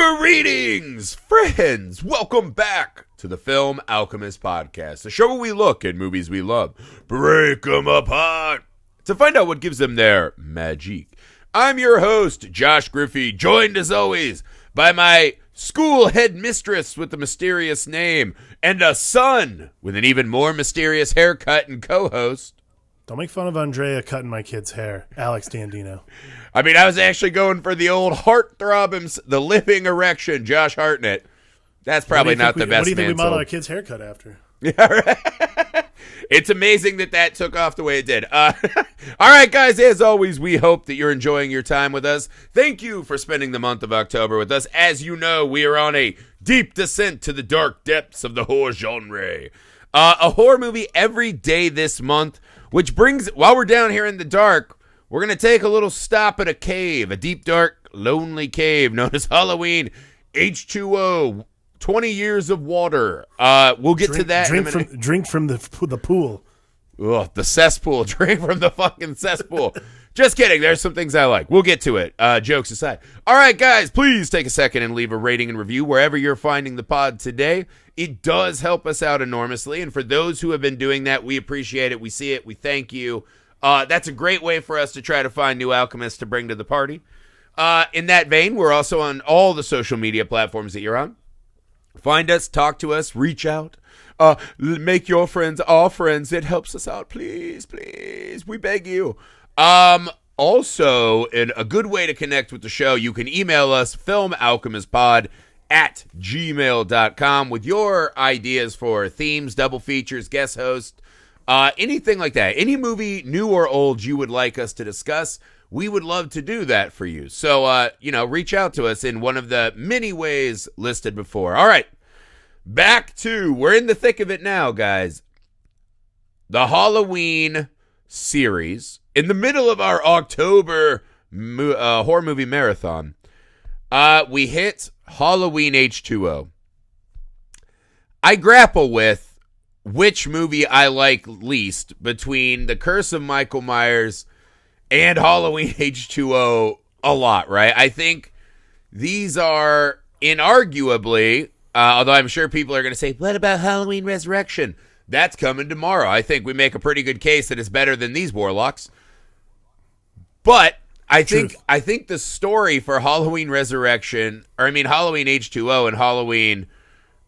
Greetings, friends! Welcome back to the Film Alchemist podcast, the show where we look at movies we love, break them apart, to find out what gives them their magique. I'm your host, Josh Griffey, joined as always by my school headmistress with the mysterious name, and a son with an even more mysterious haircut and co-host. Don't make fun of Andrea cutting my kid's hair, Alex Dandino. I mean, I was actually going for the old heartthrob, the living erection, Josh Hartnett. That's probably not the best. What do you think we modeled our kid's haircut after? Yeah, right. It's amazing that took off the way it did. All right, guys, as always, we hope that you're enjoying your time with us. Thank you for spending the month of October with us. As you know, we are on a deep descent to the dark depths of the horror genre. A horror movie every day this month, which brings, while we're down here in the dark, we're going to take a little stop at a cave, a deep, dark, lonely cave known as Halloween H20, 20 years of water. We'll get to that in a minute. Drink from the pool. Ugh, the cesspool. Drink from the fucking cesspool. Just kidding. There's some things I like. We'll get to it. Jokes aside. All right, guys, please take a second and leave a rating and review wherever you're finding the pod today. It does help us out enormously. And for those who have been doing that, we appreciate it. We see it. We thank you. That's a great way for us to try to find new alchemists to bring to the party. In that vein, we're also on all the social media platforms that you're on. Find us, talk to us, reach out. Make your friends our friends. It helps us out. Please, please. We beg you. Also, a good way to connect with the show, you can email us, filmalchemistpod@gmail.com, with your ideas for themes, double features, guest host, anything like that. Any movie, new or old, you would like us to discuss, we would love to do that for you. So, reach out to us in one of the many ways listed before. All right, we're in the thick of it now, guys. The Halloween series, in the middle of our October horror movie marathon, we hit Halloween H20. I grapple with which movie I like least between The Curse of Michael Myers and Halloween H20 a lot, right? I think these are inarguably, although I'm sure people are going to say, what about Halloween Resurrection? That's coming tomorrow. I think we make a pretty good case that it's better than these warlocks. But I think the story for Halloween Resurrection, Halloween H20 and Halloween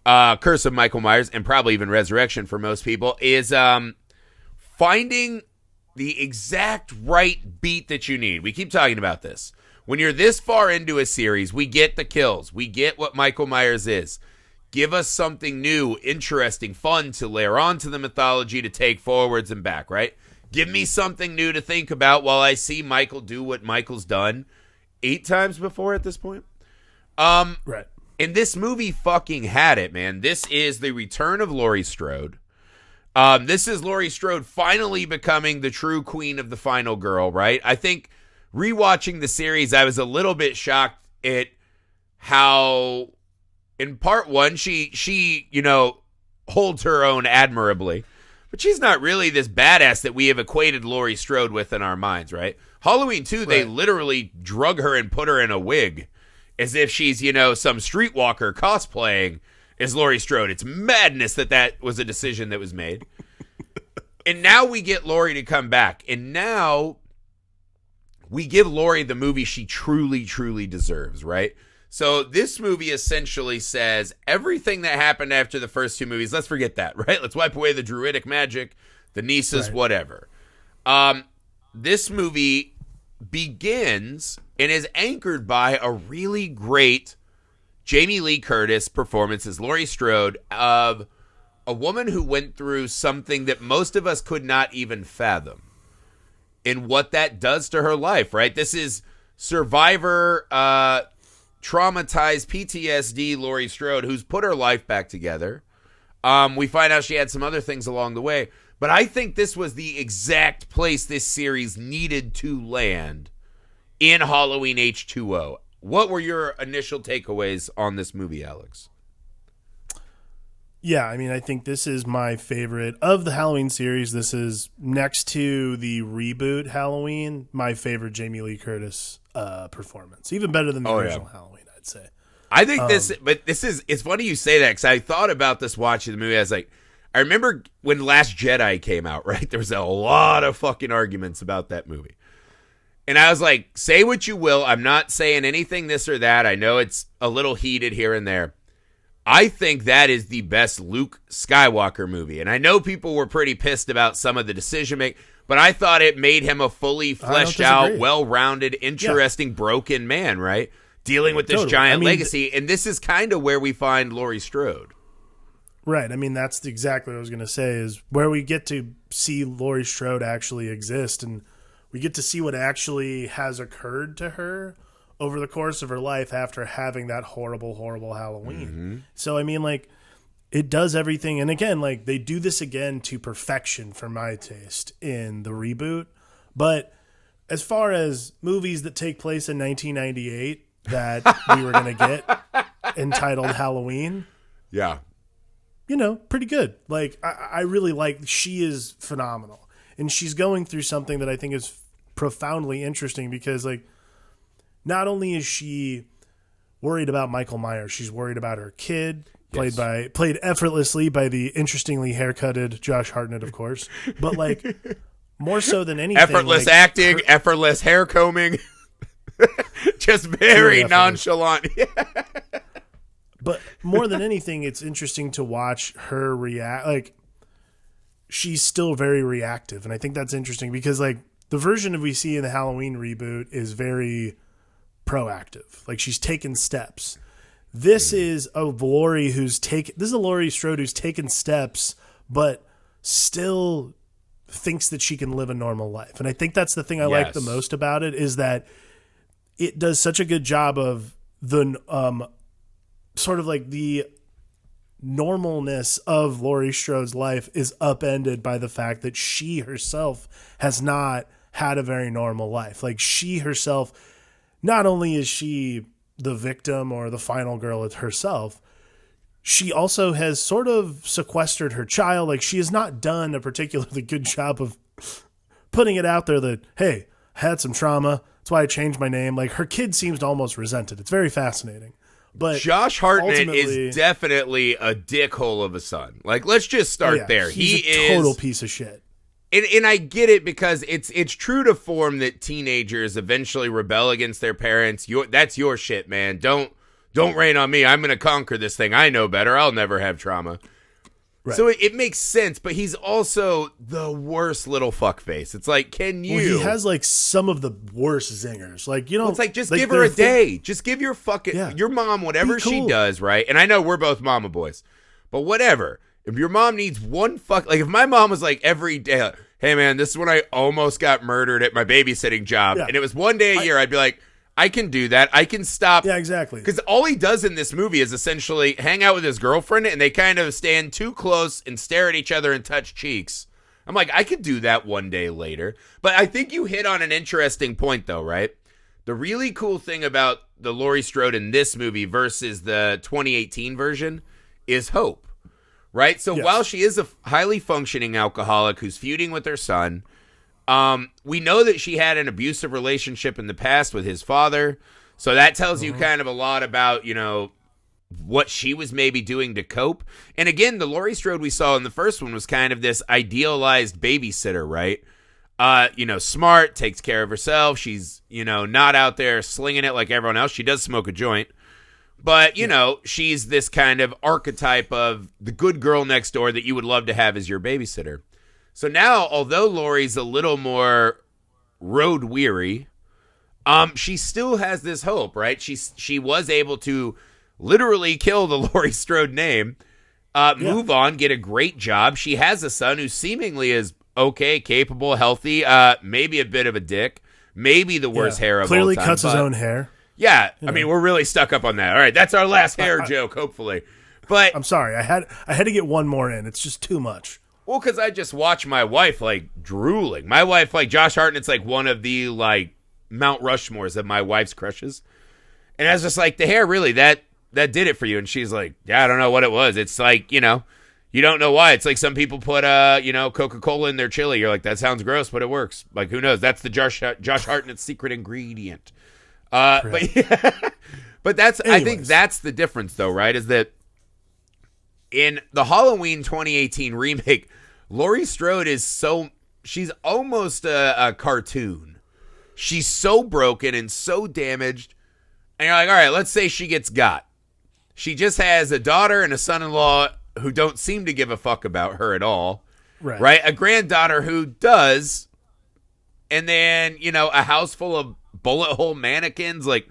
Curse of Michael Myers, and probably even Resurrection for most people, is finding the exact right beat that you need. We keep talking about this. When you're this far into a series, we get the kills. We get what Michael Myers is. Give us something new, interesting, fun to layer onto the mythology to take forwards and back, right? Give me something new to think about while I see Michael do what Michael's done 8 times before at this point. Right. And this movie fucking had it, man. This is the return of Laurie Strode. This is Laurie Strode finally becoming the true queen of the final girl, right? I think rewatching the series, I was a little bit shocked at how, in part one, she holds her own admirably. But she's not really this badass that we have equated Laurie Strode with in our minds, right? Halloween 2, right. They literally drug her and put her in a wig as if she's, some streetwalker cosplaying as Laurie Strode. It's madness that was a decision that was made. And now we get Laurie to come back. And now we give Laurie the movie she truly, truly deserves, right? So this movie essentially says everything that happened after the first 2 movies, let's forget that, right? Let's wipe away the druidic magic, the nieces, right. Whatever. This movie begins and is anchored by a really great Jamie Lee Curtis performance as Laurie Strode, of a woman who went through something that most of us could not even fathom, and what that does to her life, right? This is survivor, traumatized PTSD Laurie Strode, who's put her life back together. We find out she had some other things along the way, but I think this was the exact place this series needed to land in Halloween H20. What were your initial takeaways on this movie, Alex? Yeah, I think this is my favorite of the Halloween series. This is, next to the reboot Halloween, my favorite Jamie Lee Curtis performance. Even better than the original Halloween, I'd say. I think it's funny you say that because I thought about this watching the movie. I was like, I remember when Last Jedi came out, right? There was a lot of fucking arguments about that movie. And I was like, say what you will. I'm not saying anything this or that. I know it's a little heated here and there. I think that is the best Luke Skywalker movie. And I know people were pretty pissed about some of the decision making, but I thought it made him a fully fleshed out, well-rounded, interesting, broken man, right? Dealing with this giant legacy. And this is kind of where we find Laurie Strode. Right. I mean, that's exactly what I was going to say, is where we get to see Laurie Strode actually exist, and we get to see what actually has occurred to her over the course of her life after having that horrible, horrible Halloween. Mm-hmm. So, I mean, like, it does everything. And again, like, they do this again to perfection for my taste in the reboot. But as far as movies that take place in 1998 that we were going to get entitled Halloween. Yeah. You know, pretty good. Like, I really like, she is phenomenal. And she's going through something that I think is profoundly interesting because, like, not only is she worried about Michael Myers, she's worried about her kid, played effortlessly by the interestingly haircutted Josh Hartnett, of course. But, like, more so than anything. Effortless acting, effortless hair combing. Just very nonchalant. But more than anything, it's interesting to watch her react. Like, she's still very reactive. And I think that's interesting because, like, the version we see in the Halloween reboot is very proactive. Like, she's taken steps. This is a Laurie Strode who's taken steps, but still thinks that she can live a normal life. And I think that's the thing I like the most about it, is that it does such a good job of the sort of like the normalness of Laurie Strode's life is upended by the fact that she herself has not had a very normal life. Like, she herself, not only is she the victim or the final girl herself, she also has sort of sequestered her child. Like, she has not done a particularly good job of putting it out there that, hey, I had some trauma. That's why I changed my name. Like, her kid seems to almost resent it. It's very fascinating. But Josh Hartnett is definitely a dickhole of a son. Like, let's just start there. He's a total piece of shit. And I get it because it's true to form that teenagers eventually rebel against their parents. That's your shit, man. Don't rain on me. I'm going to conquer this thing. I know better. I'll never have trauma. Right. So it makes sense, but he's also the worst little fuckface. It's like, he has, like, some of the worst zingers. Like, you know, it's like, just give her a day. Just give your your mom whatever she does, right? And I know we're both mama boys, but whatever. If your mom needs like, if my mom was like every day, like, hey man, this is when I almost got murdered at my babysitting job, and it was one day a year, I'd be like, I can do that. I can stop. Yeah, exactly. Because all he does in this movie is essentially hang out with his girlfriend, and they kind of stand too close and stare at each other and touch cheeks. I'm like, I could do that one day later. But I think you hit on an interesting point, though, right? The really cool thing about the Laurie Strode in this movie versus the 2018 version is hope, right? So while she is a highly functioning alcoholic who's feuding with her son, we know that she had an abusive relationship in the past with his father. So that tells you kind of a lot about, you know, what she was maybe doing to cope. And again, the Laurie Strode we saw in the first one was kind of this idealized babysitter, right? You know, smart, takes care of herself. She's, you know, not out there slinging it like everyone else. She does smoke a joint. But, you know, she's this kind of archetype of the good girl next door that you would love to have as your babysitter. So now, although Laurie's a little more road weary, she still has this hope, right? She was able to literally kill the Laurie Strode name, move on, get a great job. She has a son who seemingly is okay, capable, healthy, maybe a bit of a dick, maybe the worst hair of all time. Clearly cuts his own hair. Yeah, I mean, we're really stuck up on that. All right, that's our last hair joke, hopefully. But I'm sorry, I had to get one more in. It's just too much. Well, because I just watch my wife, like, drooling. My wife, like, Josh Hartnett's, like, one of the, like, Mount Rushmores of my wife's crushes. And I was just like, the hair, really, that did it for you? And she's like, yeah, I don't know what it was. It's like, you know, you don't know why. It's like some people put, you know, Coca-Cola in their chili. You're like, that sounds gross, but it works. Like, who knows? That's the Josh Hartnett's secret ingredient. But But I think Anyways. that's the difference, though, right? Is that in the Halloween 2018 remake, Laurie Strode she's almost a cartoon. She's so broken and so damaged. And you're like, all right, let's say she gets got. She just has a daughter and a son-in-law who don't seem to give a fuck about her at all. Right? A granddaughter who does. And then, a house full of bullet hole mannequins. Like,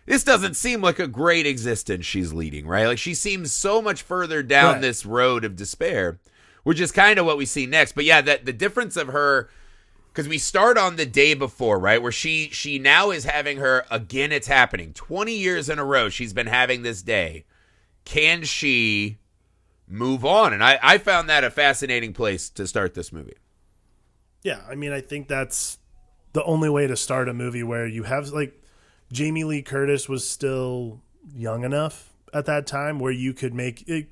this doesn't seem like a great existence she's leading, right? Like, she seems so much further down this road of despair, which is kind of what we see next. But yeah, the difference of her, because we start on the day before, right? Where she now is having again, it's happening. 20 years in a row, she's been having this day. Can she move on? And I found that a fascinating place to start this movie. Yeah, I mean, I think that's the only way to start a movie where you have, like, Jamie Lee Curtis was still young enough at that time where you could make it.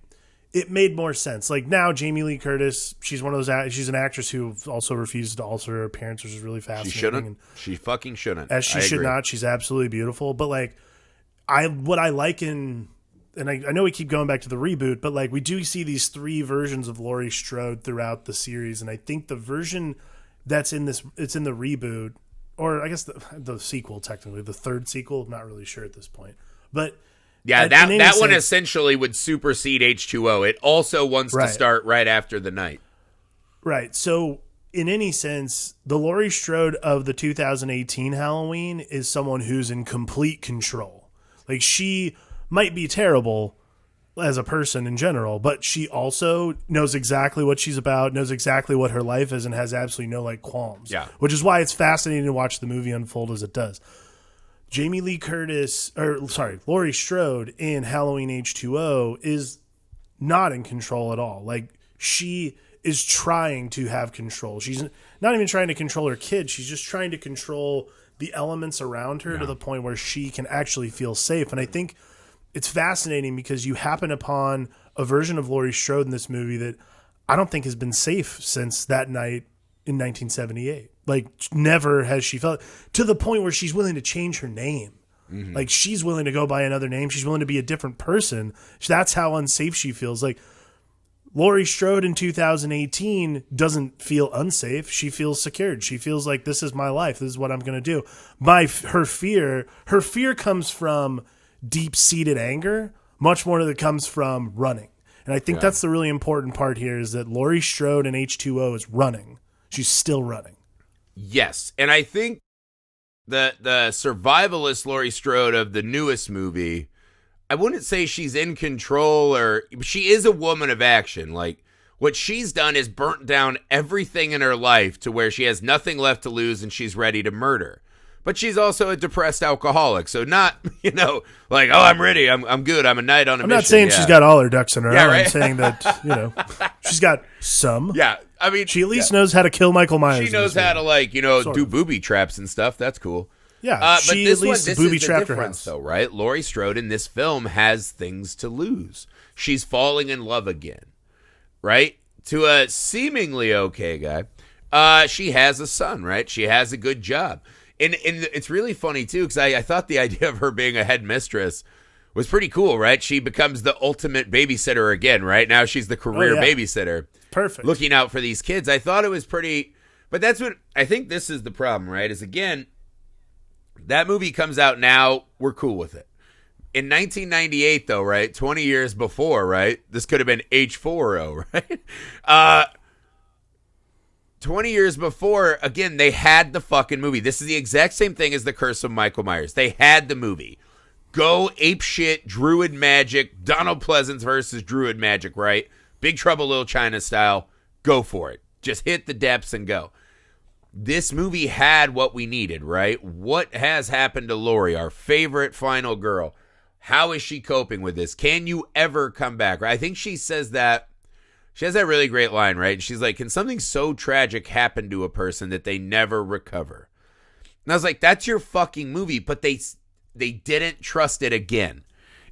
It made more sense. Like, now, Jamie Lee Curtis, she's one of those. She's an actress who also refuses to alter her appearance, which is really fascinating. She shouldn't. She fucking shouldn't. As she should not. She's absolutely beautiful. But like, what I like and I know we keep going back to the reboot, but like, we do see these 3 versions of Laurie Strode throughout the series, and I think the version that's in it's in the reboot, or I guess the sequel, technically the 3rd sequel. I'm not really sure at this point, but. Yeah, that one essentially would supersede H20. It also wants to start right after the night. Right. So, in any sense, the Laurie Strode of the 2018 Halloween is someone who's in complete control. Like, she might be terrible as a person in general, but she also knows exactly what she's about, knows exactly what her life is, and has absolutely no, like, qualms. Yeah. Which is why it's fascinating to watch the movie unfold as it does. Laurie Strode in Halloween H20 is not in control at all. Like, she is trying to have control. She's not even trying to control her kid. She's just trying to control the elements around her to the point where she can actually feel safe. And I think it's fascinating because you happen upon a version of Laurie Strode in this movie that I don't think has been safe since that night in 1978. Like, never has she felt, to the point where she's willing to change her name. Mm-hmm. Like, she's willing to go by another name. She's willing to be a different person. That's how unsafe she feels. Like, Laurie Strode in 2018 doesn't feel unsafe. She feels secured. She feels like, this is my life. This is what I'm going to do. Her fear comes from deep-seated anger, much more than it comes from running. And I think that's the really important part here, is that Laurie Strode in H20 is running. She's still running. Yes, and I think the survivalist Laurie Strode of the newest movie, I wouldn't say she's in control, she is a woman of action. Like, what she's done is burnt down everything in her life to where she has nothing left to lose and she's ready to murder. But she's also a depressed alcoholic, so not, like, oh, I'm ready, I'm good, I'm a knight on a mission. I'm not saying she's got all her ducks in a row. Right? I'm saying that, she's got some. Yeah, I mean, she at least knows how to kill Michael Myers. She knows how to, like, do booby traps and stuff. That's cool. Yeah, but she this at least one, booby is the trapped her difference, house. though, right? Laurie Strode in this film has things to lose. She's falling in love again, right? To a seemingly okay guy. She has a son, right? She has a good job. And it's really funny, too, because I thought the idea of her being a headmistress was pretty cool, right? She becomes the ultimate babysitter again, right? Now she's the career babysitter. Perfect. Looking out for these kids. I thought it was pretty... But that's what... I think this is the problem, right? Is, again, that movie comes out now, we're cool with it. In 1998, though, right? 20 years before, right? This could have been H40, right? 20 years before, again, they had the fucking movie. This is the exact same thing as The Curse of Michael Myers. They had the movie. Go apeshit, Druid magic, Donald Pleasance versus Druid magic, right? Big Trouble Little China style. Go for it. Just hit the depths and go. This movie had what we needed, right? What has happened to Laurie, our favorite final girl? How is she coping with this? Can you ever come back? Right? I think she says that. She has that really great line, right? She's like, can something so tragic happen to a person that they never recover? And I was like, that's your fucking movie, but they didn't trust it again.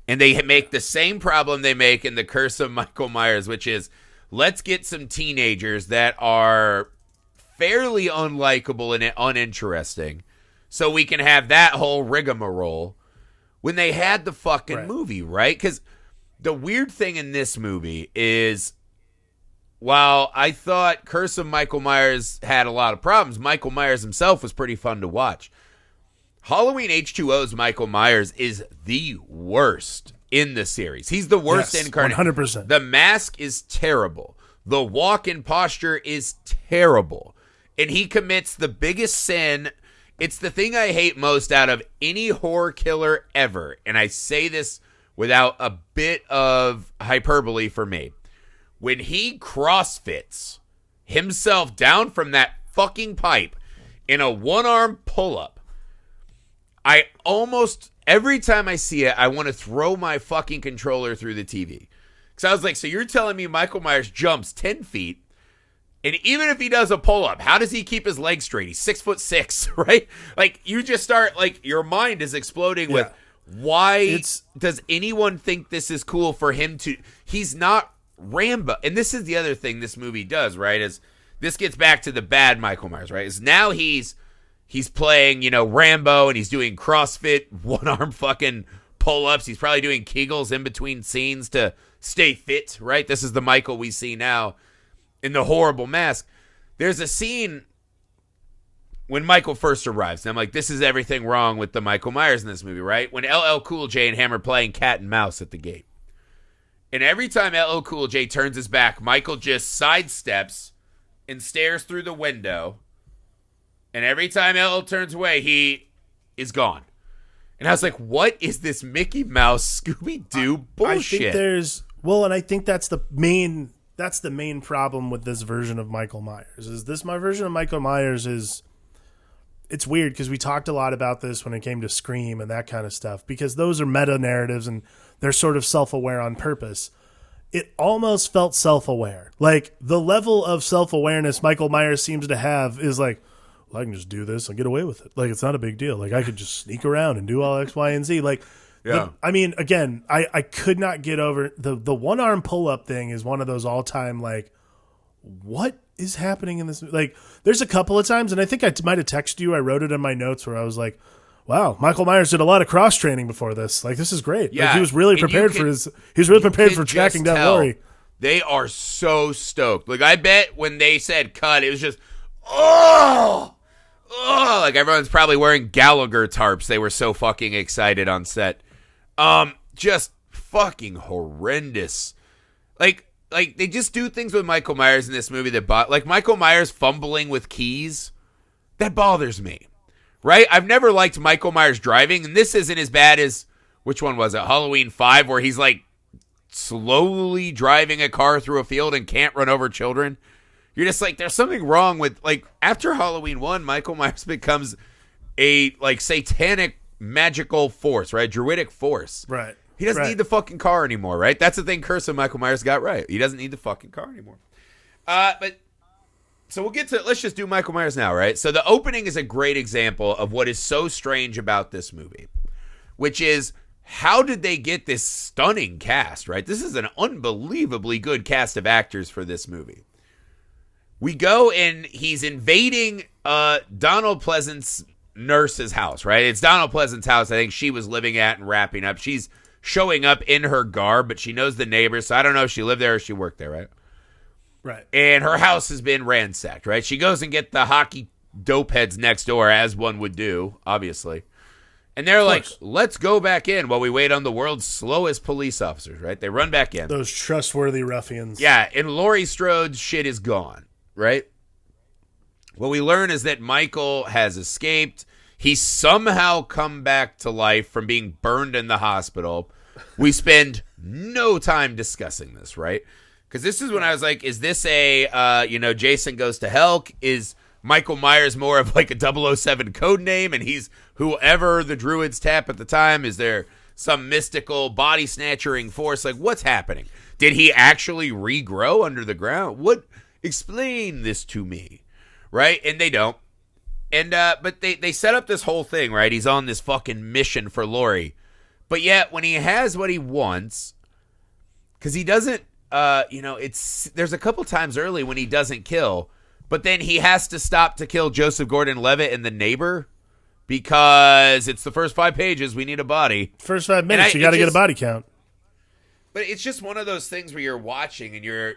And they make the same problem they make in The Curse of Michael Myers, which is, let's get some teenagers that are fairly unlikable and uninteresting so we can have that whole rigmarole when they had the fucking Right. movie, right? Because the weird thing in this movie is, while I thought Curse of Michael Myers had a lot of problems, Michael Myers himself was pretty fun to watch. Halloween H20's Michael Myers is the worst in the series. He's the worst incarnate. 100%. The mask is terrible. The walk and posture is terrible. And he commits the biggest sin. It's the thing I hate most out of any horror killer ever. And I say this without a bit of hyperbole for me. When he crossfits himself down from that fucking pipe in a one-arm pull-up, I almost, every time I see it, I want to throw my fucking controller through the TV. Because I was like, so you're telling me Michael Myers jumps 10 feet, and even if he does a pull-up, how does he keep his legs straight? He's 6'6", right? Like, you just start, like, your mind is exploding with, why does anyone think this is cool for him to, he's not Rambo. And this is the other thing this movie does, right? Is this gets back to the bad Michael Myers, right? Is now he's playing, Rambo, and he's doing CrossFit, one-arm fucking pull-ups. He's probably doing Kegels in between scenes to stay fit, right? This is the Michael we see now in the horrible mask. There's a scene when Michael first arrives, and I'm like, this is everything wrong with the Michael Myers in this movie, right? When LL Cool J and him are playing cat and mouse at the gate. And every time LL Cool J turns his back, Michael just sidesteps and stares through the window. And every time LL turns away, he is gone. And I was like, what is this Mickey Mouse Scooby-Doo bullshit? I think there's, well, and I think that's the main problem with this version of Michael Myers. My version of Michael Myers is, it's weird because we talked a lot about this when it came to Scream and that kind of stuff, because those are meta narratives and they're sort of self-aware on purpose. It almost felt self-aware. Like, the level of self-awareness Michael Myers seems to have is like, well, I can just do this and get away with it. Like, it's not a big deal. Like, I could just sneak around and do all X, Y, and Z. Like, yeah. I mean, again, I could not get over the one-arm pull-up thing is one of those all-time, like, what is happening in this? Like, there's a couple of times, and I think I might have texted you. I wrote it in my notes where I was like, wow, Michael Myers did a lot of cross-training before this. Like, this is great. Yeah. Like, he was really prepared for tracking down Laurie. They are so stoked. Like, I bet when they said cut, it was just, oh, like everyone's probably wearing Gallagher tarps. They were so fucking excited on set. Just fucking horrendous. Like they just do things with Michael Myers in this movie like Michael Myers fumbling with keys. That bothers me. Right? I've never liked Michael Myers driving, and this isn't as bad as, which one was it? Halloween 5, where he's like slowly driving a car through a field and can't run over children. You're just like, there's something wrong with, like, after Halloween 1, Michael Myers becomes a, like, satanic magical force, right? Druidic force. Right. He doesn't need the fucking car anymore, right? That's the thing Curse of Michael Myers got right. He doesn't need the fucking car anymore. So let's just do Michael Myers now, right? So the opening is a great example of what is so strange about this movie, which is, how did they get this stunning cast, right? This is an unbelievably good cast of actors for this movie. We go and he's invading Donald Pleasant's nurse's house, right? It's Donald Pleasant's house I think she was living at and wrapping up. She's showing up in her garb, but she knows the neighbors, so I don't know if she lived there or she worked there, right? Right. And her house has been ransacked, right? She goes and get the hockey dope heads next door, as one would do, obviously. And they're like, let's go back in while we wait on the world's slowest police officers, right? They run back in. Those trustworthy ruffians. Yeah, and Laurie Strode's shit is gone, right? What we learn is that Michael has escaped. He's somehow come back to life from being burned in the hospital. We spend no time discussing this, right? Because this is when I was like, is this a, Jason Goes to Hell? Is Michael Myers more of like a 007 code name, and he's whoever the druids tap at the time? Is there some mystical body snatchering force? Like, what's happening? Did he actually regrow under the ground? Explain this to me, right? And they don't. And but they set up this whole thing, right? He's on this fucking mission for Laurie, but yet when he has what he wants, because he doesn't, there's a couple times early when he doesn't kill. But then he has to stop to kill Joseph Gordon-Levitt and the neighbor, because it's the first 5 pages. We need a body. First 5 minutes, you got to get a body count. But it's just one of those things where you're watching and you're,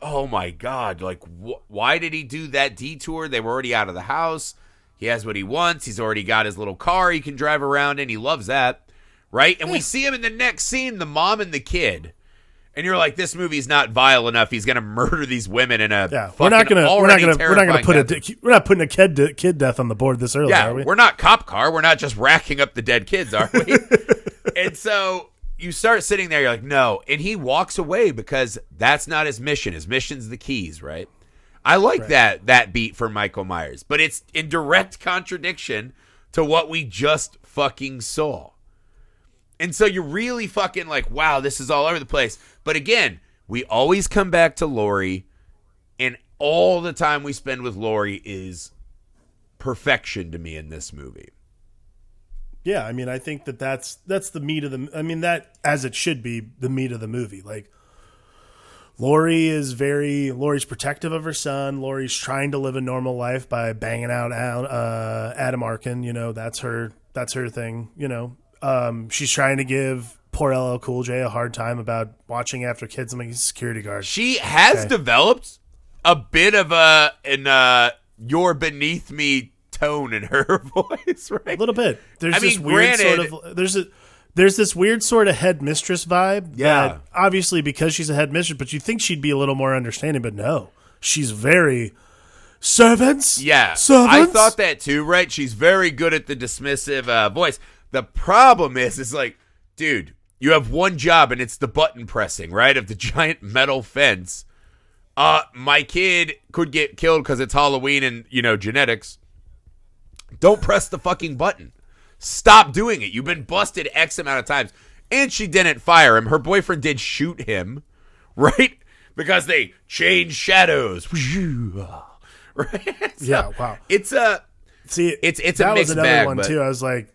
oh my God, like, why did he do that detour? They were already out of the house. He has what he wants. He's already got his little car he can drive around in. He loves that, right? And we see him in the next scene, the mom and the kid. And you're like, this movie's not vile enough. He's gonna murder these women in a we're not gonna put a kid death on the board this early. Yeah, are we? We're not Cop Car. We're not just racking up the dead kids, are we? And so you start sitting there. You're like, no. And he walks away because that's not his mission. His mission's the keys, right? I like that beat for Michael Myers, but it's in direct contradiction to what we just fucking saw. And so you're really fucking like, wow, this is all over the place. But again, we always come back to Laurie, and all the time we spend with Laurie is perfection to me in this movie. Yeah, I mean, I think that's the meat of that, as it should be, the meat of the movie. Like, Laurie's protective of her son. Laurie's trying to live a normal life by banging out Adam Arkin. You know, that's her thing. You know, she's trying to give poor LL Cool J a hard time about watching after kids. I'm like, he's a security guard. She has developed a bit of an "you're beneath me" tone in her voice, right? A little bit. There's this weird sort of headmistress vibe. Yeah. That obviously, because she's a headmistress, but you think she'd be a little more understanding, but no. She's very servants. Yeah. Servants? I thought that too, right? She's very good at the dismissive voice. The problem is like, dude, you have one job and it's the button pressing, right? Of the giant metal fence. My kid could get killed because it's Halloween and, genetics. Don't press the fucking button. Stop doing it. You've been busted X amount of times. And she didn't fire him. Her boyfriend did shoot him, right? Because they changed shadows. Right? So yeah, wow. It's a mixed bag. One too. I was like,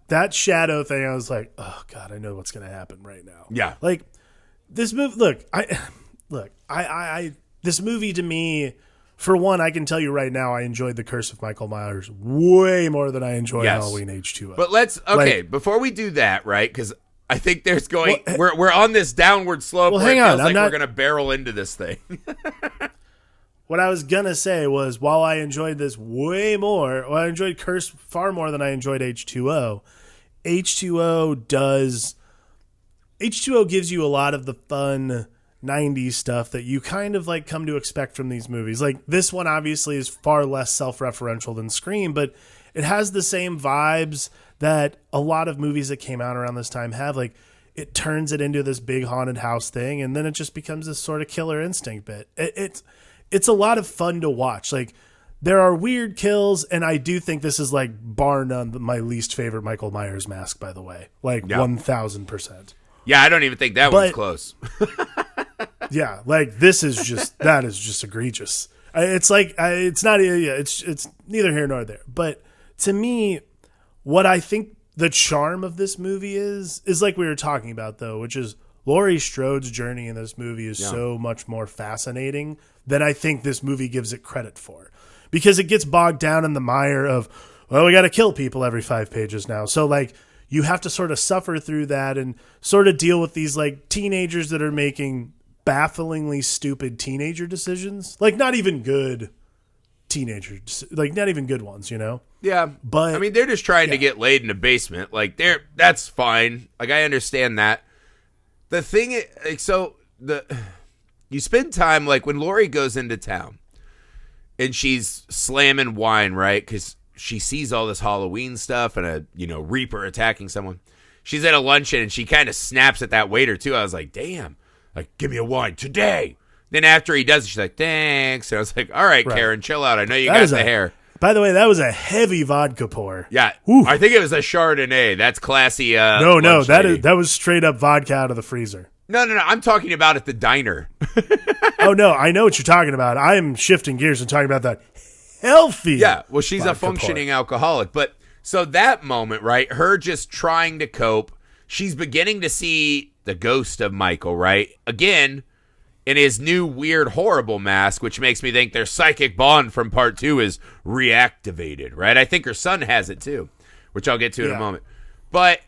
that shadow thing, I was like, oh God, I know what's gonna happen right now. Yeah. Like this movie this movie to me, for one, I can tell you right now, I enjoyed The Curse of Michael Myers way more than I enjoyed Halloween H20. But before we do that, right? Because I think there's we're on this downward slope. Well, where hang it feels on, like we're gonna barrel into this thing. What I was gonna say was, while I enjoyed this way more, I enjoyed Curse far more than I enjoyed H2O. H2O gives you a lot of the fun 90s stuff that you kind of like come to expect from these movies. Like, this one obviously is far less self-referential than Scream, but it has the same vibes that a lot of movies that came out around this time have. Like, it turns it into this big haunted house thing, and then it just becomes this sort of Killer Instinct bit. It's a lot of fun to watch. Like, there are weird kills, and I do think this is, like, bar none, my least favorite Michael Myers mask, by the way. Like, 1,000%. Yeah, I don't even think that one's close. Yeah, like, that is just egregious. It's like, it's neither here nor there. But to me, what I think the charm of this movie is like we were talking about, though, which is Laurie Strode's journey in this movie is so much more fascinating than I think this movie gives it credit for. Because it gets bogged down in the mire of, well, we got to kill people every 5 pages now. So, like, you have to sort of suffer through that and sort of deal with these, like, teenagers that are making bafflingly stupid teenager decisions. Like, not even good teenagers. Like, not even good ones, Yeah. But I mean, they're just trying to get laid in a basement. Like, that's fine. Like, I understand that. The thing is, like, you spend time, like, when Laurie goes into town and she's slamming wine, right? Because she sees all this Halloween stuff and a, Reaper attacking someone. She's at a luncheon and she kind of snaps at that waiter too. I was like, damn, like, give me a wine today. Then after he does it, she's like, thanks. And I was like, all right, Karen, chill out. I know you got the hair. By the way, that was a heavy vodka pour. Yeah. Oof. I think it was a Chardonnay. That's classy. No, that was straight up vodka out of the freezer. No. I'm talking about at the diner. Oh, no. I know what you're talking about. I'm shifting gears and talking about that healthy. Yeah. Well, she's a functioning alcoholic. But so that moment, right? Her just trying to cope. She's beginning to see the ghost of Michael, right? Again, in his new weird, horrible mask, which makes me think their psychic bond from part 2 is reactivated, right? I think her son has it too. which I'll get to in a moment. But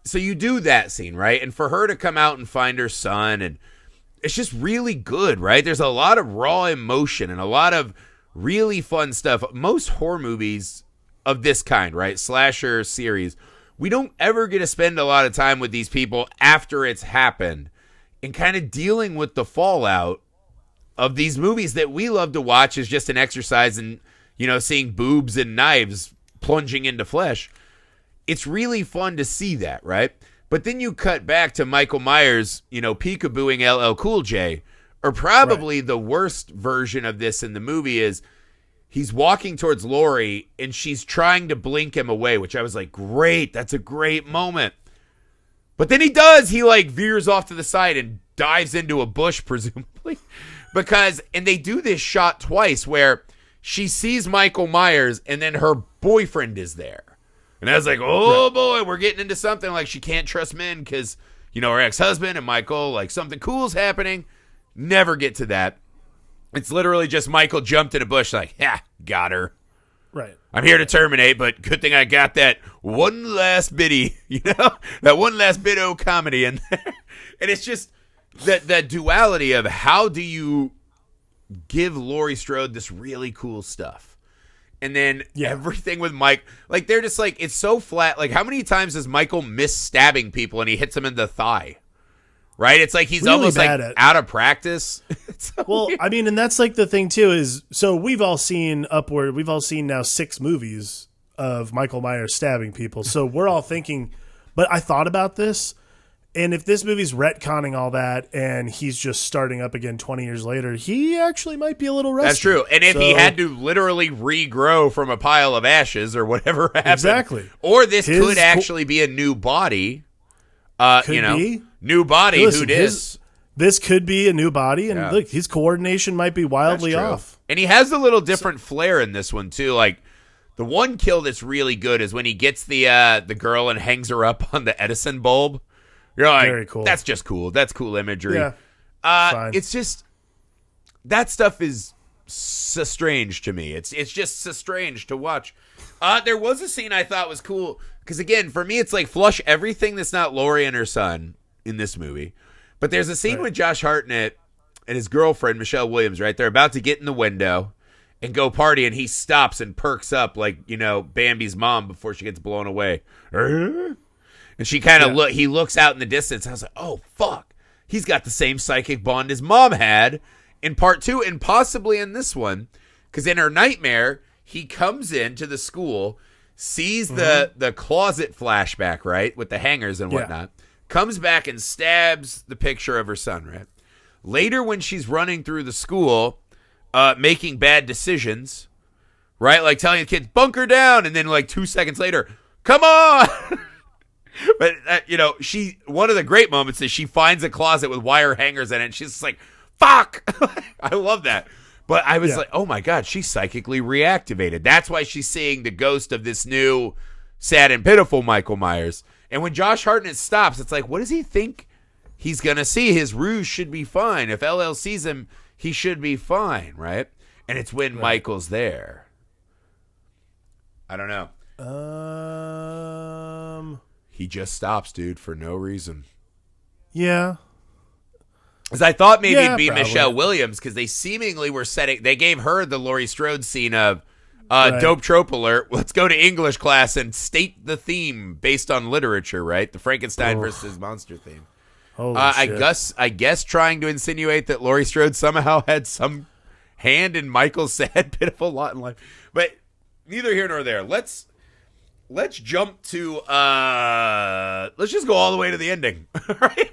so you do that scene, right? And for her to come out and find her son, and it's just really good, right? There's a lot of raw emotion and a lot of really fun stuff. Most horror movies of this kind, right? Slasher series, we don't ever get to spend a lot of time with these people after it's happened and kind of dealing with the fallout of these movies that we love to watch as just an exercise in, seeing boobs and knives plunging into flesh. It's really fun to see that, right? But then you cut back to Michael Myers, peekabooing LL Cool J, or probably the worst version of this in the movie is he's walking towards Laurie and she's trying to blink him away, which I was like, great, that's a great moment. But then he does. He veers off to the side and dives into a bush, presumably. And they do this shot twice where she sees Michael Myers and then her boyfriend is there. And I was like, oh boy, we're getting into something like she can't trust men because, her ex-husband and Michael, something cool's happening. Never get to that. It's literally just Michael jumped in a bush got her. Right. I'm here to terminate, but good thing I got that one last bitty, that one last bit of comedy in there. And it's just that duality of how do you give Laurie Strode this really cool stuff? And then everything with Mike, they're just it's so flat. How many times does Michael miss stabbing people and he hits them in the thigh? Right? It's he's really almost out of practice. Well, I mean, and that's the thing too is, so we've all seen now 6 movies of Michael Myers stabbing people. So we're all thinking, but I thought about this, and if this movie's retconning all that and he's just starting up again 20 years later, he actually might be a little rusty. That's true. And if he had to literally regrow from a pile of ashes or whatever happened. Exactly. Or this could actually be a new body. Be. New body, listen, who dis? This could be a new body, and look, his coordination might be wildly off. And he has a little different flair in this one, too. The one kill that's really good is when he gets the girl and hangs her up on the Edison bulb. You're very cool. That's just cool. That's cool imagery. Yeah, it's just, that stuff is so strange to me. It's just so strange to watch. There was a scene I thought was cool, because again, for me, it's flush everything that's not Laurie and her son in this movie. But there's a scene with Josh Hartnett and his girlfriend, Michelle Williams, right? They're about to get in the window and go party, and he stops and perks up Bambi's mom before she gets blown away. And she kind of he looks out in the distance. I was like, oh, fuck. He's got the same psychic bond his mom had in part 2 and possibly in this one. Because in her nightmare, he comes into the school, sees the closet flashback, right, with the hangers and whatnot, comes back and stabs the picture of her son, right? Later, when she's running through the school, making bad decisions, right, telling the kids, bunker down, and then 2 seconds later, come on! But, one of the great moments is she finds a closet with wire hangers in it, and she's just like, fuck! I love that. But I was like, oh my God, she's psychically reactivated. That's why she's seeing the ghost of this new sad and pitiful Michael Myers. And when Josh Hartnett stops, it's what does he think he's going to see? His ruse should be fine. If LL sees him, he should be fine, right? And it's when Michael's there. I don't know. He just stops, dude, for no reason. Yeah. Because I thought maybe it'd be probably Michelle Williams, because they seemingly were they gave her the Laurie Strode scene of dope trope alert. Let's go to English class and state the theme based on literature, right? The Frankenstein versus monster theme. Holy shit. I guess trying to insinuate that Laurie Strode somehow had some hand in Michael's sad, pitiful lot in life. But neither here nor there. Let's jump to let's just go all the way to the ending. Right?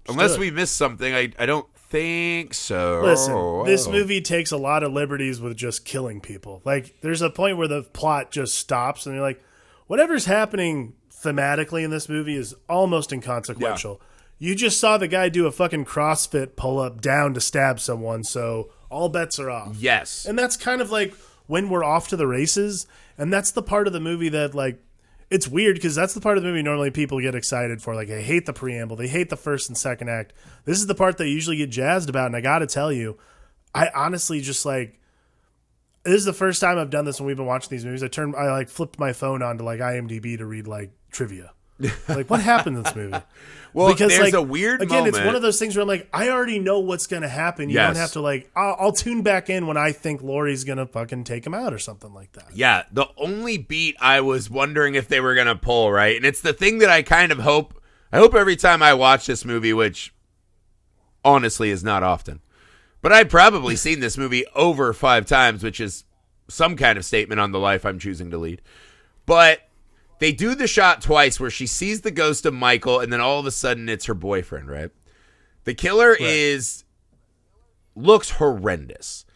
Unless we missed something, I don't think so. Listen, this movie takes a lot of liberties with just killing people. There's a point where the plot just stops, and you're like, whatever's happening thematically in this movie is almost inconsequential. Yeah. You just saw the guy do a fucking CrossFit pull-up down to stab someone, so all bets are off. Yes. And that's kind of when we're off to the races, and that's the part of the movie that, it's weird because that's the part of the movie normally people get excited for. They hate the preamble. They hate the first and second act. This is the part they usually get jazzed about, and I got to tell you, I honestly just, this is the first time I've done this when we've been watching these movies. I like flipped my phone onto like IMDb to read like trivia. Like, what happened in this movie? Well, because there's like, a weird again, moment. it's one of those things where I'm like, I already know what's going to happen. You Yes. don't have to like, I'll tune back in when I think Laurie's going to fucking take him out or something like that. Yeah, the only beat I was wondering if they were going to pull, right? And it's the thing that I kind of hope. I hope every time I watch this movie, which honestly is not often, but I've probably seen this movie over 5 times, which is some kind of statement on the life I'm choosing to lead. But they do the shot twice where she sees the ghost of Michael, and then all of a sudden it's her boyfriend, right? The killer looks horrendous,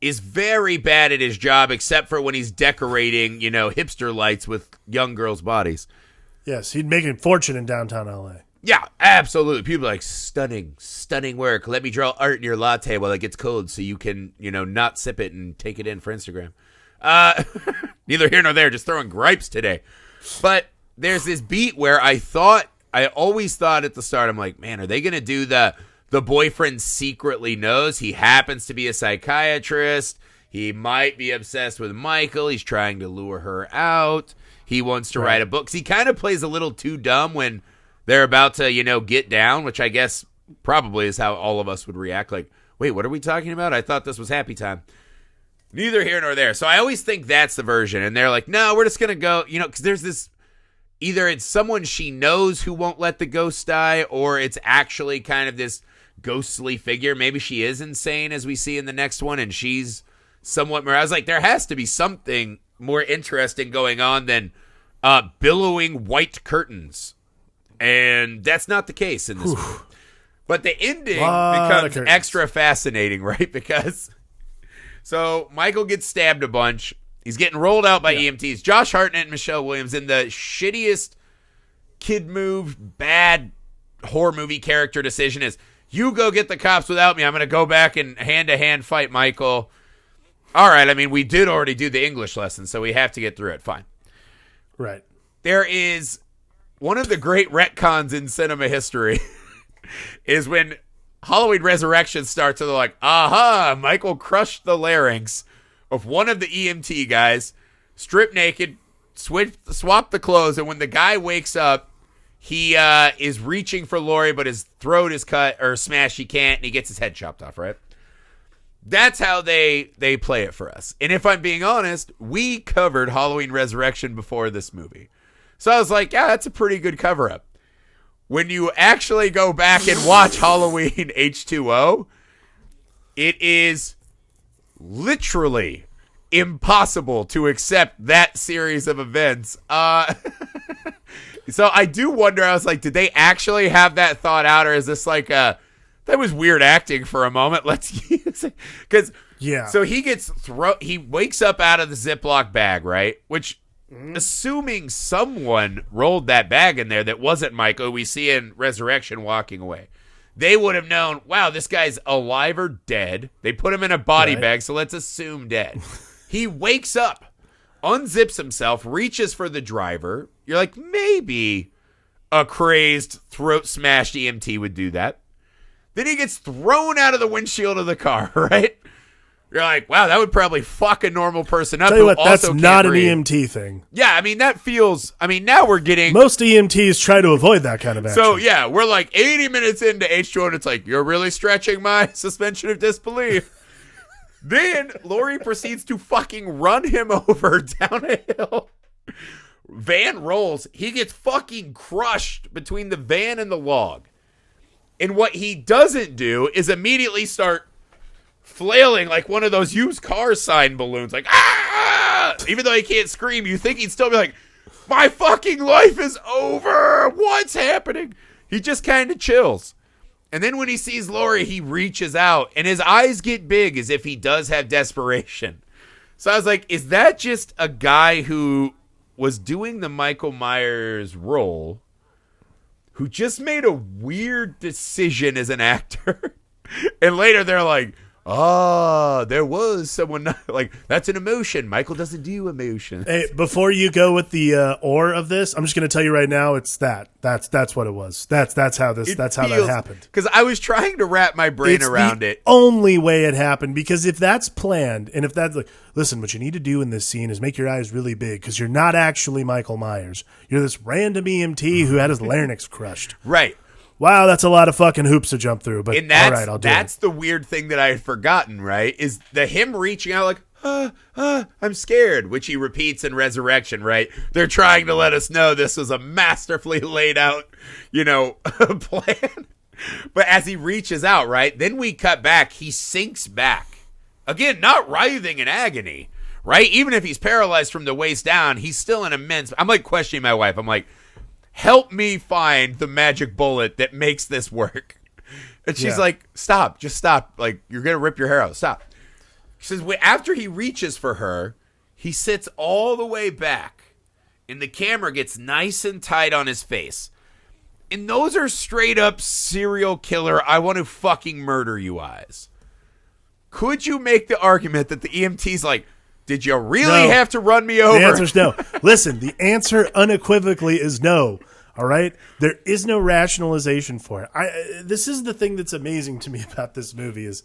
is very bad at his job, except for when he's decorating, hipster lights with young girls' bodies. Yes, he'd make a fortune in downtown LA. Yeah, absolutely. People are like, stunning, stunning work. Let me draw art in your latte while it gets cold so you can, not sip it and take it in for Instagram. Neither here nor there, just throwing gripes today. But there's this beat where I always thought at the start, I'm like, man, are they going to do the boyfriend secretly knows he happens to be a psychiatrist. He might be obsessed with Michael. He's trying to lure her out. He wants to write a book. 'Cause he kind of plays a little too dumb when they're about to, get down, which I guess probably is how all of us would react. Like, wait, what are we talking about? I thought this was happy time. Neither here nor there. So I always think that's the version. And they're like, no, we're just going to go, because there's this, either it's someone she knows who won't let the ghost die, or it's actually kind of this ghostly figure. Maybe she is insane, as we see in the next one, and she's somewhat more. I was like, there has to be something more interesting going on than billowing white curtains. And that's not the case in this movie. But the ending becomes extra fascinating, right? Because... So Michael gets stabbed a bunch. He's getting rolled out by EMTs. Josh Hartnett and Michelle Williams in the shittiest kid move, bad horror movie character decision is, you go get the cops without me. I'm going to go back and hand-to-hand fight Michael. All right, I mean, we did already do the English lesson, so we have to get through it. Fine. Right. There is one of the great retcons in cinema history is when Halloween Resurrection starts, and they're like, aha, Michael crushed the larynx of one of the EMT guys, stripped naked, swapped the clothes, and when the guy wakes up, he is reaching for Laurie, but his throat is cut or smashed, he can't, and he gets his head chopped off, right? That's how they play it for us. And if I'm being honest, we covered Halloween Resurrection before this movie. So I was like, yeah, that's a pretty good cover-up. When you actually go back and watch Halloween H20, it is literally impossible to accept that series of events. So I do wonder, I was like, did they actually have that thought out, or is this like that was weird acting for a moment? Let's use it. Because, so he he wakes up out of the Ziploc bag, right? Which, assuming someone rolled that bag in there that wasn't Michael, we see in Resurrection walking away, they would have known, wow, this guy's alive or dead. They put him in a body bag, so let's assume dead. He wakes up, unzips himself, reaches for the driver. You're like, maybe a crazed, throat-smashed EMT would do that. Then he gets thrown out of the windshield of the car, right? You're like, wow, that would probably fuck a normal person up. Tell you what, that's not an EMT thing. Yeah, I mean, that feels... I mean, now we're getting... Most EMTs try to avoid that kind of action. So, yeah, we're like 80 minutes into H2O, and it's like, you're really stretching my suspension of disbelief. Then Laurie proceeds to fucking run him over down a hill. Van rolls. He gets fucking crushed between the van and the log. And what he doesn't do is immediately start flailing like one of those used car sign balloons, like, ah! Even though he can't scream, you think he'd still be like, my fucking life is over. What's happening? He just kind of chills. And then when he sees Laurie, he reaches out, and his eyes get big as if he does have desperation. So I was like, is that just a guy who was doing the Michael Myers role who just made a weird decision as an actor? And later they're like, there was someone like that's an emotion. Michael doesn't do emotion. Hey, before you go with the or of this, I'm just going to tell you right now, it's that. That's what it was. That's how that happened. Because I was trying to wrap my brain It's around the it. only way it happened, because if that's planned, and if that's like, listen, what you need to do in this scene is make your eyes really big, because you're not actually Michael Myers. You're this random EMT who had his larynx crushed. Right. Wow, that's a lot of fucking hoops to jump through. But And all right, I'll do it. that's the weird thing that I had forgotten, right? Is the him reaching out like, I'm scared, which he repeats in Resurrection, right? They're trying to let us know this was a masterfully laid out, plan. But as he reaches out, right, then we cut back, he sinks back. Again, not writhing in agony, right? Even if he's paralyzed from the waist down, he's still in immense. I'm like questioning my wife. I'm like, help me find the magic bullet that makes this work. And she's like, stop, just stop. Like, you're going to rip your hair out. Stop. She says, after he reaches for her, he sits all the way back and the camera gets nice and tight on his face. And those are straight up serial killer, I want to fucking murder you eyes. Could you make the argument that the EMT's like, did you really have to run me over? The answer's no. Listen, the answer unequivocally is no. All right? There is no rationalization for it. This is the thing that's amazing to me about this movie is,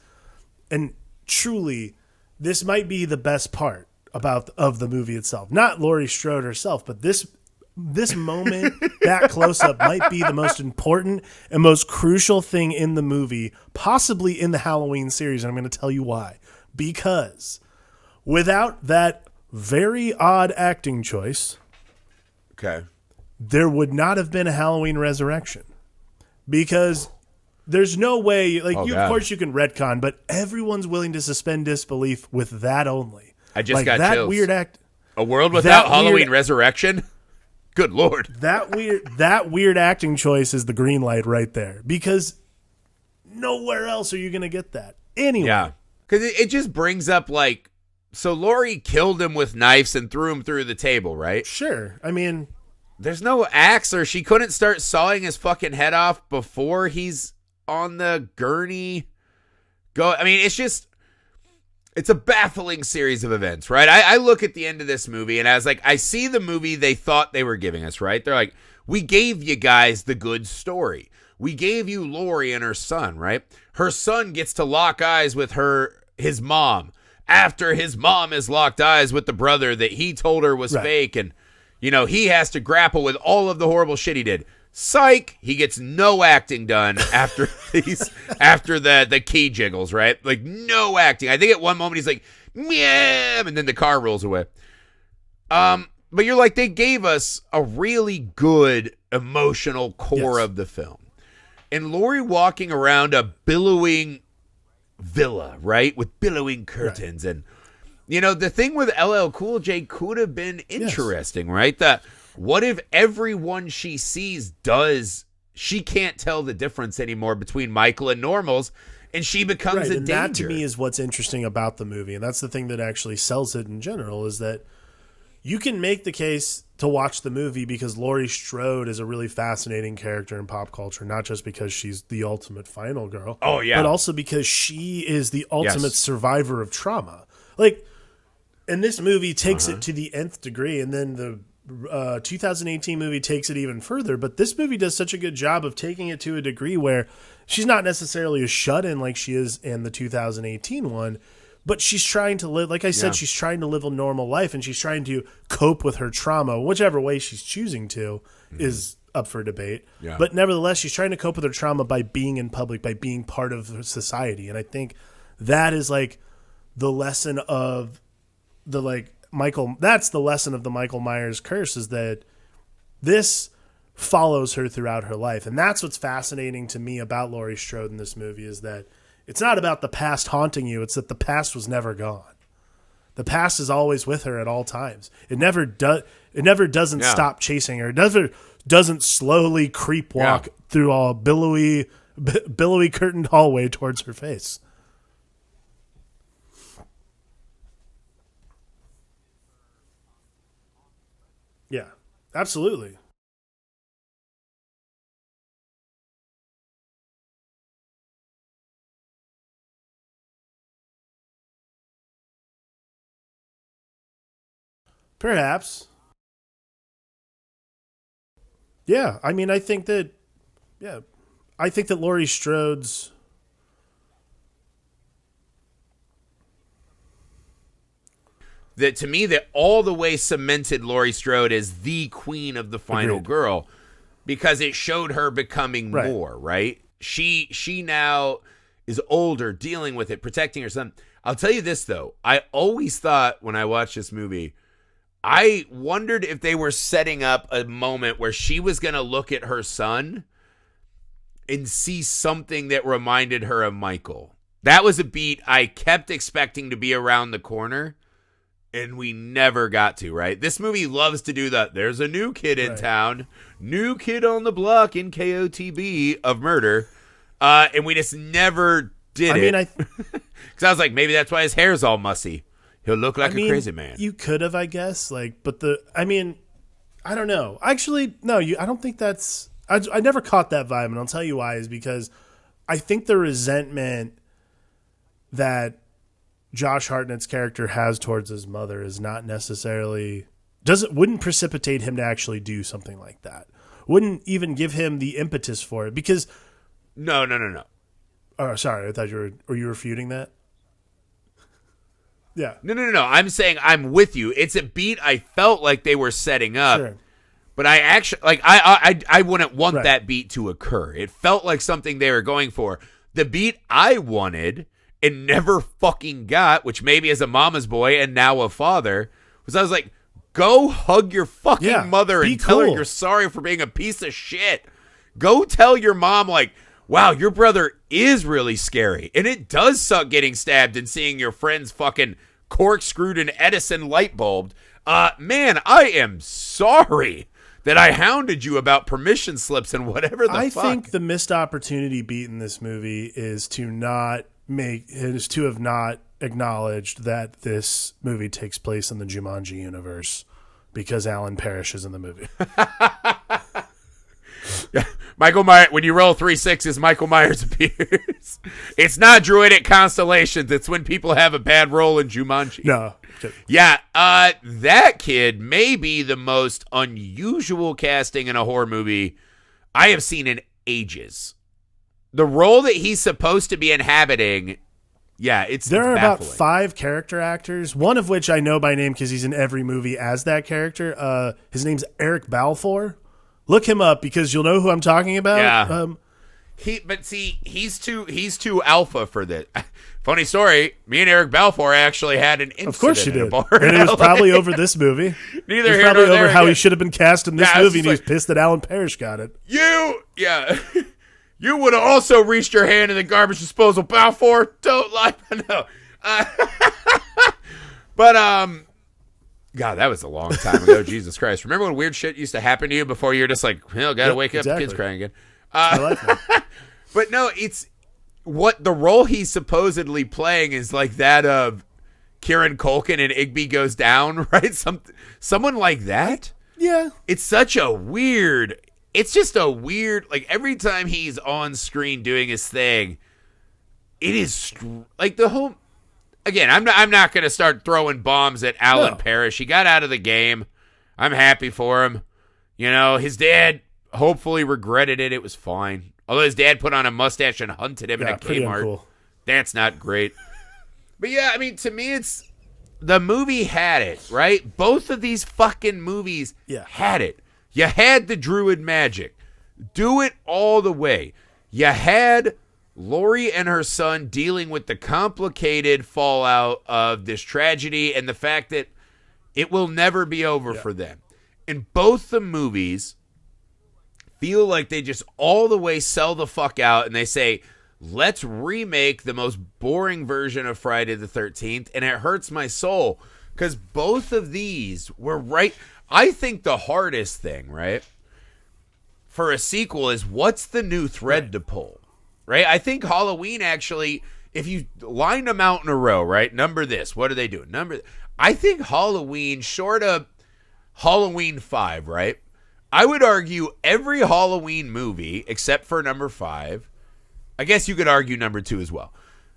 and truly, this might be the best part of the movie itself. Not Laurie Strode herself, but this moment, that close-up might be the most important and most crucial thing in the movie, possibly in the Halloween series, and I'm going to tell you why. Because without that very odd acting choice, there would not have been a Halloween Resurrection. Because there's no way, of course you can retcon, but everyone's willing to suspend disbelief with that only. I just got that chills. Weird a world without Halloween Resurrection? Good Lord. That weird acting choice is the green light right there. Because nowhere else are you going to get that. Anyway. Yeah. Because it just brings up, so Laurie killed him with knives and threw him through the table, right? Sure. I mean, there's no axe, or she couldn't start sawing his fucking head off before he's on the gurney. It's a baffling series of events, right? I look at the end of this movie and I was like, I see the movie they thought they were giving us, right? They're like, we gave you guys the good story. We gave you Laurie and her son, right? Her son gets to lock eyes with his mom after his mom has locked eyes with the brother that he told her was fake. And, he has to grapple with all of the horrible shit he did. Psych, he gets no acting done after the key jiggles, right? Like, no acting. I think at one moment he's like, meow, and then the car rolls away. But you're like, they gave us a really good emotional core of the film. And Laurie walking around a billowing villa, right? With billowing curtains. Right. And, the thing with LL Cool J could have been interesting, right? What if everyone she sees she can't tell the difference anymore between Michael and normals, and she becomes a danger? That to me is what's interesting about the movie, and that's the thing that actually sells it in general, is that you can make the case to watch the movie because Laurie Strode is a really fascinating character in pop culture, not just because she's the ultimate final girl. Oh, yeah. But also because she is the ultimate survivor of trauma. And this movie takes it to the nth degree, and then the 2018 movie takes it even further, but this movie does such a good job of taking it to a degree where she's not necessarily a shut-in like she is in the 2018 one, but she's trying to live, like I said, she's trying to live a normal life, and she's trying to cope with her trauma, whichever way she's choosing to is up for debate. Yeah. But nevertheless, she's trying to cope with her trauma by being in public, by being part of society, and I think that is the lesson of that's the lesson of the Michael Myers curse, is that this follows her throughout her life. And that's what's fascinating to me about Laurie Strode in this movie, is that it's not about the past haunting you. It's that the past was never gone. The past is always with her at all times. It never doesn't stop chasing her. It doesn't slowly creep walk through a billowy curtained hallway towards her face. Yeah, absolutely. Perhaps. Yeah, I mean, I think that. Yeah, I think that Laurie Strode's. That to me, that all the way cemented Laurie Strode as the queen of the final Agreed. girl, because it showed her becoming Right. more, right? She now is older, dealing with it, protecting her son. I'll tell you this though, I always thought when I watched this movie, I wondered if they were setting up a moment where she was going to look at her son and see something that reminded her of Michael. That was a beat I kept expecting to be around the corner. And we never got to, right? This movie loves to do that. There's a new kid in town, new kid on the block in KOTB of murder. And we just never did it. Because I was like, maybe that's why his hair's all mussy. He'll look like a crazy man. You could have, I guess. But I don't know. Actually, no, I don't think that's. I never caught that vibe, and I'll tell you why. Is because I think the resentment that Josh Hartnett's character has towards his mother is not necessarily wouldn't precipitate him to actually do something like that. Wouldn't even give him the impetus for it because No. oh, sorry, I thought were you refuting that? Yeah. No. I'm saying I'm with you. It's a beat I felt like they were setting up. Sure. But I actually I wouldn't want that beat to occur. It felt like something they were going for. The beat I wanted and never fucking got, which maybe as a mama's boy and now a father, was I was like, go hug your fucking mother and tell her you're sorry for being a piece of shit. Go tell your mom, like, wow, your brother is really scary. And it does suck getting stabbed and seeing your friends fucking corkscrewed an Edison light bulb. Man, I am sorry that I hounded you about permission slips and whatever the fuck. I think the missed opportunity beat in this movie is to have not acknowledged that this movie takes place in the Jumanji universe because Alan Parrish is in the movie. Michael Myers, when you roll 3 6s, Michael Myers appears. It's not Druidic Constellations. It's when people have a bad roll in Jumanji. No. Yeah, that kid may be the most unusual casting in a horror movie I have seen in ages. The role that he's supposed to be inhabiting, there are about 5 character actors, one of which I know by name because he's in every movie as that character. His name's Eric Balfour. Look him up because you'll know who I'm talking about. Yeah. He's too alpha for this. Funny story, me and Eric Balfour actually had an incident. Of course you did. In a bar and it was probably over this movie. Neither it was here probably nor there over how again. he should have been cast in this movie, and he was pissed that Alan Parrish got it. You would have also reached your hand in the garbage disposal, Balfour. Don't lie. No. But, God, that was a long time ago. Jesus Christ. Remember when weird shit used to happen to you before you're just like, gotta wake up, the kid's crying again. But no, it's what the role he's supposedly playing is like that of Kieran Culkin in Igby Goes Down, right? Someone like that. Yeah. It's such a weird, it's just a weird, like every time he's on screen doing his thing, it is like the whole, again, I'm not going to start throwing bombs at Alan Parrish. He got out of the game. I'm happy for him. You know, his dad hopefully regretted it. It was fine. Although his dad put on a mustache and hunted him in a Kmart. Uncool. That's not great. But yeah, I mean, to me, it's the movie had it, right? Both of these fucking movies had it. You had the druid magic. Do it all the way. You had Laurie and her son dealing with the complicated fallout of this tragedy and the fact that it will never be over for them. In both the movies, feel like they just all the way sell the fuck out and they say, let's remake the most boring version of Friday the 13th. And it hurts my soul because both of these were right. I think the hardest thing, right, for a sequel is what's the new thread to pull, right? I think Halloween actually, if you line them out in a row, right, number this, what are they doing? I think Halloween, short of Halloween 5, right? I would argue every Halloween movie, except for number 5, I guess you could argue number 2 as well,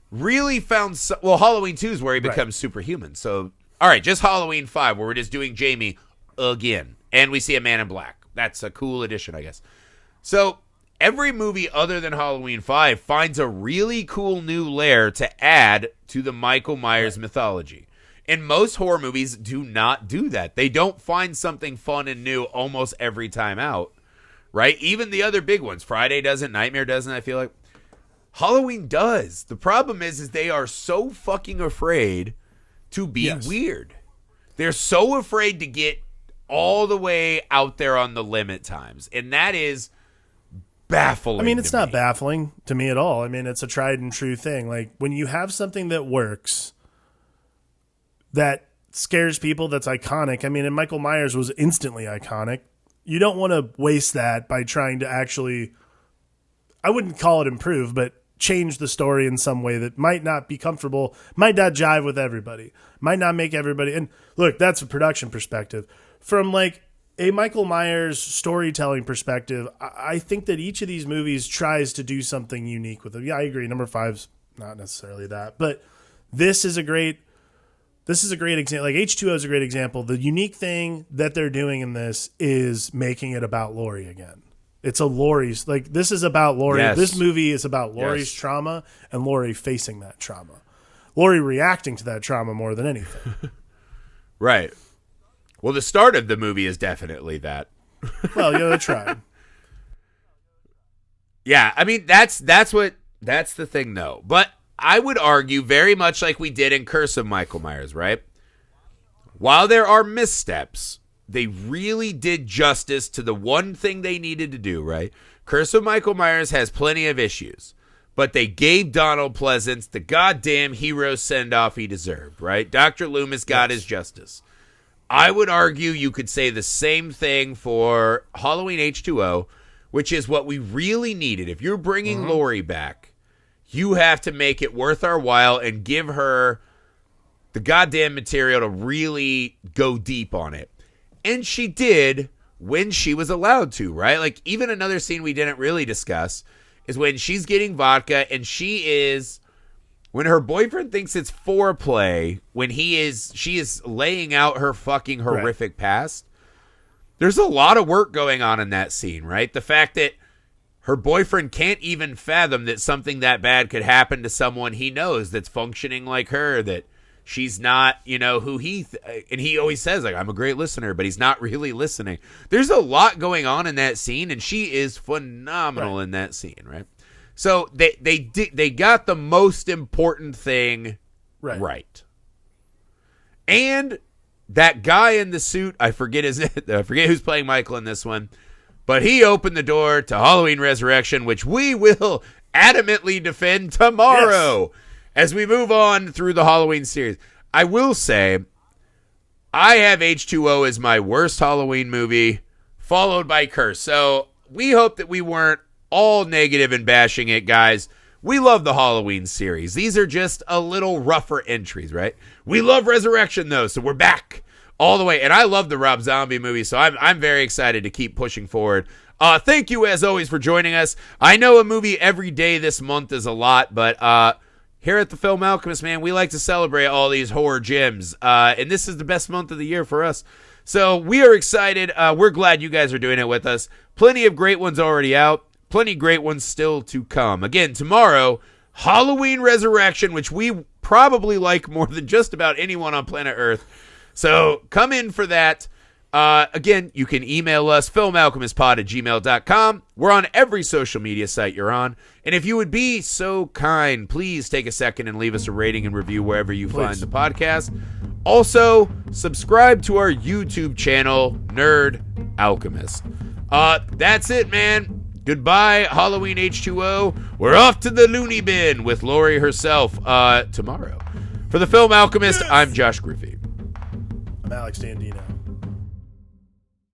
really found... Well, Halloween 2 is where he becomes superhuman, so All right, just Halloween 5, where we're just doing Jamie again. And we see a Man in Black. That's a cool addition, I guess. So every movie other than Halloween 5 finds a really cool new layer to add to the Michael Myers mythology. And most horror movies do not do that. They don't find something fun and new almost every time out, right? Even the other big ones. Friday doesn't, Nightmare doesn't, I feel like. Halloween does. The problem is they are so fucking afraid to be weird. They're so afraid to get all the way out there on the limit times. And that is baffling. I mean, it's not baffling to me at all. I mean, it's a tried and true thing. Like, when you have something that works, that scares people, that's iconic. I mean, and Michael Myers was instantly iconic. You don't want to waste that by trying to actually, I wouldn't call it improve, but change the story in some way that might not be comfortable, might not jive with everybody, might not make everybody. And look, that's a production perspective. From like a Michael Myers storytelling perspective, I think that each of these movies tries to do something unique with them. Yeah, I agree. Number 5's not necessarily that, but this is a great example. Like H2O is a great example. The unique thing that they're doing in this is making it about Laurie again. It's a Laurie's, like, this is about Laurie. Yes. This movie is about Laurie's trauma and Laurie facing that trauma. Laurie reacting to that trauma more than anything. Right. Well, the start of the movie is definitely that. Well, yeah, that's right. Yeah, I mean, that's the thing, though. But I would argue very much like we did in Curse of Michael Myers, right? While there are missteps, they really did justice to the one thing they needed to do, right? Curse of Michael Myers has plenty of issues, but they gave Donald Pleasance the goddamn hero send-off he deserved, right? Dr. Loomis got his justice. I would argue you could say the same thing for Halloween H2O, which is what we really needed. If you're bringing Laurie back, you have to make it worth our while and give her the goddamn material to really go deep on it. And she did when she was allowed to, right? Like, even another scene we didn't really discuss is when she's getting vodka and when her boyfriend thinks it's foreplay, she is laying out her fucking horrific past. There's a lot of work going on in that scene, right? The fact that her boyfriend can't even fathom that something that bad could happen to someone he knows that's functioning like her, that she's not, who and he always says, like, I'm a great listener, but he's not really listening. There's a lot going on in that scene, and she is phenomenal in that scene, right? So they got the most important thing right. And that guy in the suit, I forget who's playing Michael in this one, but he opened the door to Halloween Resurrection, which we will adamantly defend tomorrow as we move on through the Halloween series. I will say, I have H2O as my worst Halloween movie, followed by Curse. So we hope that we weren't all negative and bashing it, guys. We love the Halloween series. These are just a little rougher entries, right? We love Resurrection, though, so we're back all the way. And I love the Rob Zombie movie, so I'm very excited to keep pushing forward. Thank you, as always, for joining us. I know a movie every day this month is a lot, but here at the Film Alchemist, man, we like to celebrate all these horror gems. And this is the best month of the year for us. So we are excited. We're glad you guys are doing it with us. Plenty of great ones already out. Plenty great ones still to come. Again, tomorrow, Halloween Resurrection, which we probably like more than just about anyone on planet Earth. So come in for that. Again, you can email us, filmalchemistpod@gmail.com. We're on every social media site you're on. And if you would be so kind, please take a second and leave us a rating and review wherever you find the podcast. Also, subscribe to our YouTube channel, Nerd Alchemist. That's it, man. Goodbye, Halloween H2O. We're off to the loony bin with Laurie herself tomorrow. For the Film Alchemist, I'm Josh Griffey. I'm Alex Dandino.